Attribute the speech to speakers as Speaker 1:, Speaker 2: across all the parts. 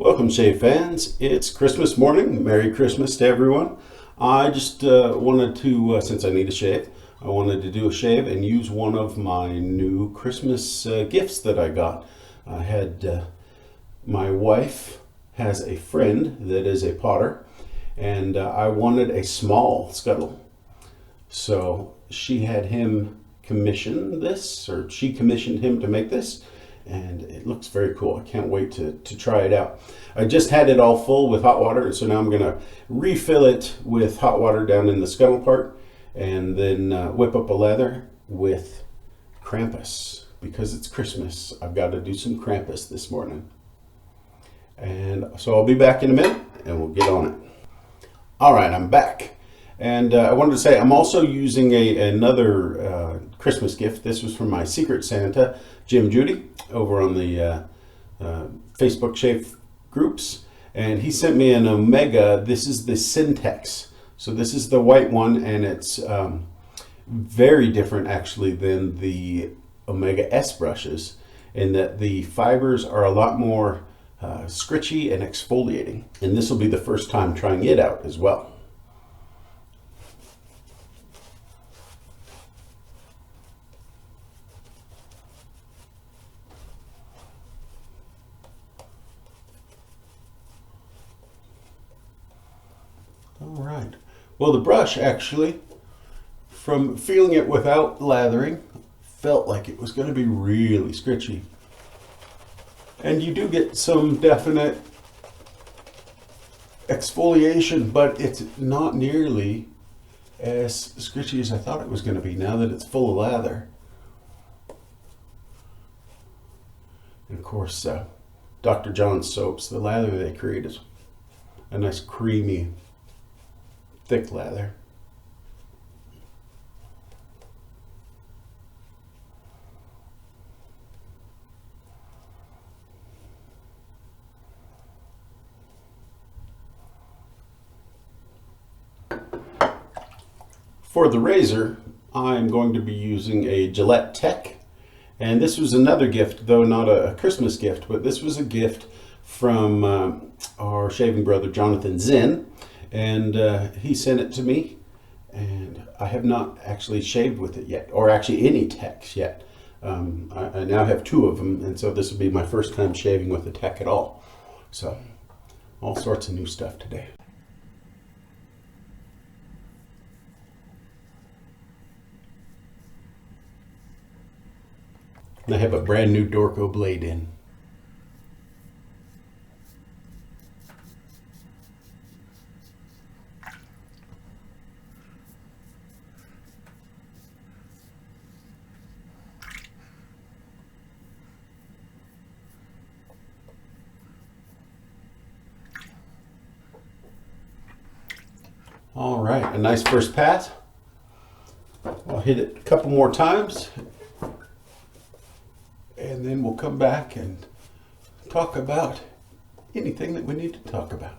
Speaker 1: Welcome, shave fans. It's Christmas morning. Merry Christmas to everyone. I just wanted to, since I need a shave, I wanted to do a shave and use one of my new Christmas gifts that I got. I had, my wife has a friend that is a potter, and I wanted a small scuttle. So she had him commission this, or she commissioned him to make this. And it looks very cool. I can't wait to try it out. I just had it all full with hot water, and so now I'm going to refill it with hot water down in the scuttle part, and then whip up a lather with Krampus. Because it's Christmas, I've got to do some Krampus this morning. And so I'll be back in a minute, and we'll get on it. All right, I'm back. And I wanted to say I'm also using another Christmas gift. This was from my Secret Santa, Jim Judy, over on the Facebook shave groups. And he sent me an Omega. This is the Syntex. So this is the white one, and it's very different actually than the Omega S brushes, in that the fibers are a lot more scritchy and exfoliating. And this will be the first time trying it out as well. All right. Well, the brush actually, from feeling it without lathering, felt like it was going to be really scritchy. And you do get some definite exfoliation, but it's not nearly as scritchy as I thought it was going to be now that it's full of lather. And of course, Dr. John's soaps, the lather they create is a nice creamy, thick lather. For the razor, I'm going to be using a Gillette Tech. And this was another gift, though not a Christmas gift, but this was a gift from our shaving brother, Jonathan Zinn. And he sent it to me, and I have not actually shaved with it yet, or actually any techs yet. I now have two of them, and so this will be my first time shaving with a tech at all. So, all sorts of new stuff today. And I have a brand new Dorco blade in. All right, a nice first pass. I'll hit it a couple more times, and then we'll come back and talk about anything that we need to talk about.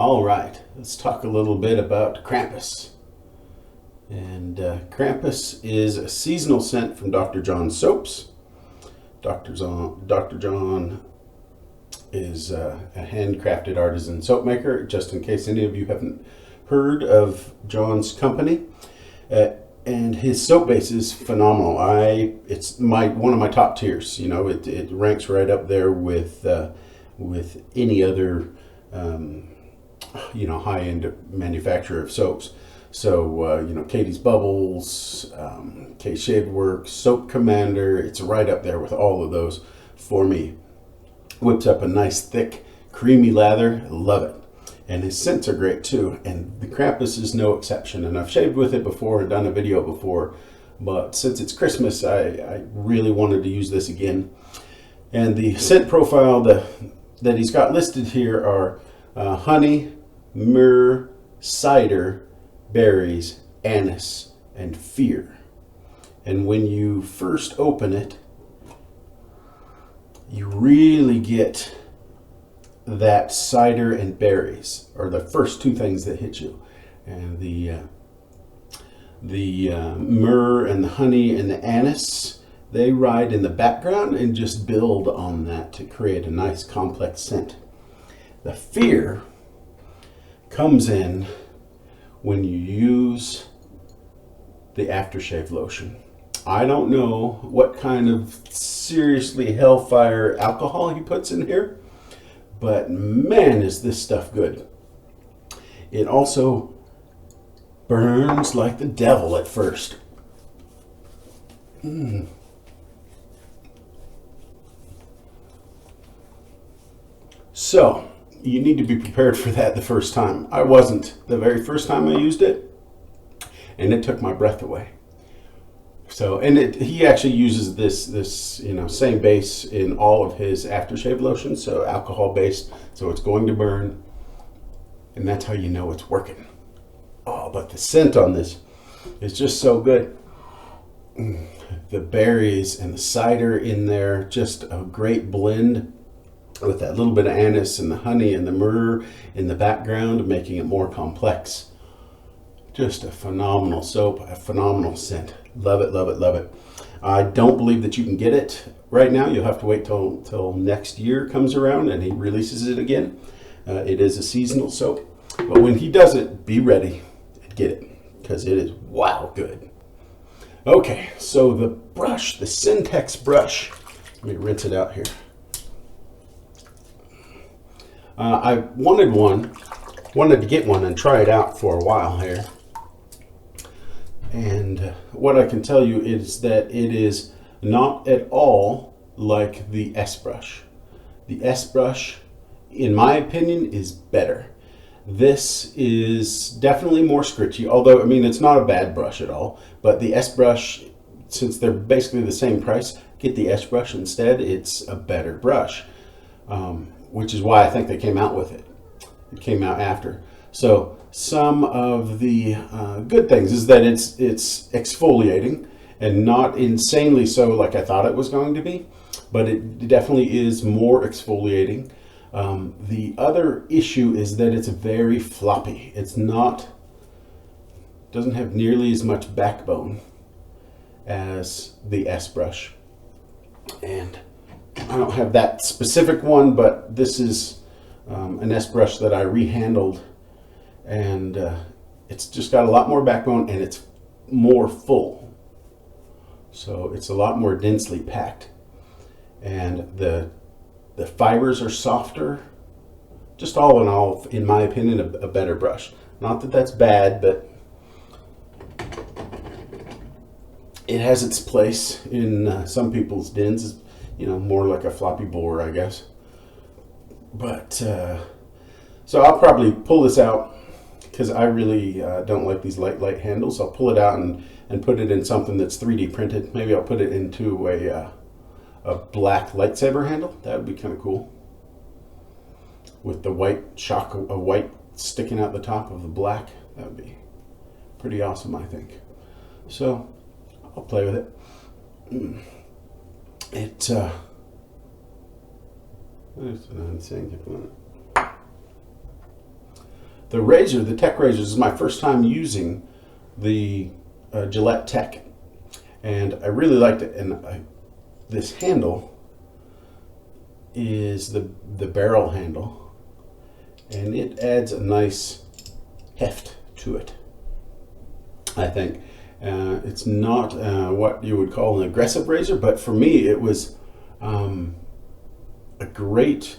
Speaker 1: All right, let's talk a little bit about Krampus. And Krampus is a seasonal scent from Dr. John's Soaps. Dr. John is a handcrafted artisan soap maker, just in case any of you haven't heard of John's company. And his soap base is phenomenal. It's one of my top tiers. You know, it ranks right up there with any other high-end manufacturer of soaps. So Katie's Bubbles, K-Shade Works, Soap Commander. It's right up there with all of those for me. Whips up a nice thick creamy lather. Love it. And his scents are great too, and the Krampus is no exception. And I've shaved with it before and done a video before, but since it's Christmas, I really wanted to use this again. And the scent profile that he's got listed here are honey, myrrh, cider, berries, anise, and fear. And when you first open it, you really get that cider and berries are the first two things that hit you, and the myrrh and the honey and the anise, they ride in the background and just build on that to create a nice complex scent. The fear comes in when you use the aftershave lotion. I don't know what kind of seriously hellfire alcohol he puts in here, but man, is this stuff good. It also burns like the devil at first. So, you need to be prepared for that the first time. I wasn't the very first time I used it, and it took my breath away. So, and he actually uses this same base in all of his aftershave lotions, so alcohol based, so it's going to burn, and that's how you know it's working. Oh, but the scent on this is just so good. The berries and the cider in there, just a great blend with that little bit of anise and the honey and the myrrh in the background, making it more complex. Just a phenomenal soap, a phenomenal scent. Love it, love it, love it. I don't believe that you can get it right now. You'll have to wait till next year comes around and he releases it again. It is a seasonal soap. But when he does it, be ready and get it, because it is wow good. Okay, so the brush, the Syntex brush. Let me rinse it out here. I wanted to get one and try it out for a while here. And what I can tell you is that it is not at all like the S brush. The S brush, in my opinion, is better. This is definitely more scritchy, although, I mean, it's not a bad brush at all. But the S brush, since they're basically the same price, get the S brush instead. It's a better brush, which is why I think they came out with it. It came out after. So some of the good things is that it's exfoliating, and not insanely so like I thought it was going to be, but it definitely is more exfoliating. The other issue is that it's very floppy. Doesn't have nearly as much backbone as the S brush. And I don't have that specific one, but this is an S brush that I rehandled, and it's just got a lot more backbone and it's more full. So it's a lot more densely packed, and the fibers are softer. Just all in all, in my opinion, a better brush. Not that that's bad, but it has its place in some people's dens. You know, more like a floppy bore, I guess. But so I'll probably pull this out, because I really don't like these light handles. I'll pull it out and put it in something that's 3D printed. Maybe I'll put it into a black lightsaber handle. That would be kind of cool, with the white white sticking out the top of the black. That would be pretty awesome, I think. So I'll play with it. the razor, the Tech razor, is my first time using the Gillette Tech, and I really liked it. And this handle is the barrel handle, and it adds a nice heft to it, I think. It's not what you would call an aggressive razor, but for me it was a great,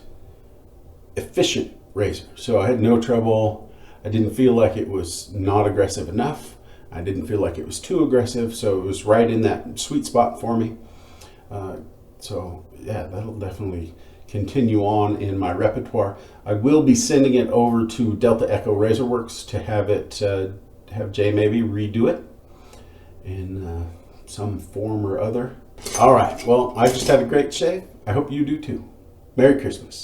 Speaker 1: efficient razor. So I had no trouble. I didn't feel like it was not aggressive enough. I didn't feel like it was too aggressive, so it was right in that sweet spot for me. So yeah, that'll definitely continue on in my repertoire. I will be sending it over to Delta Echo Razor Works to have it, have Jay maybe redo it in some form or other. All right, well, I just had a great shave. I hope you do too. Merry Christmas.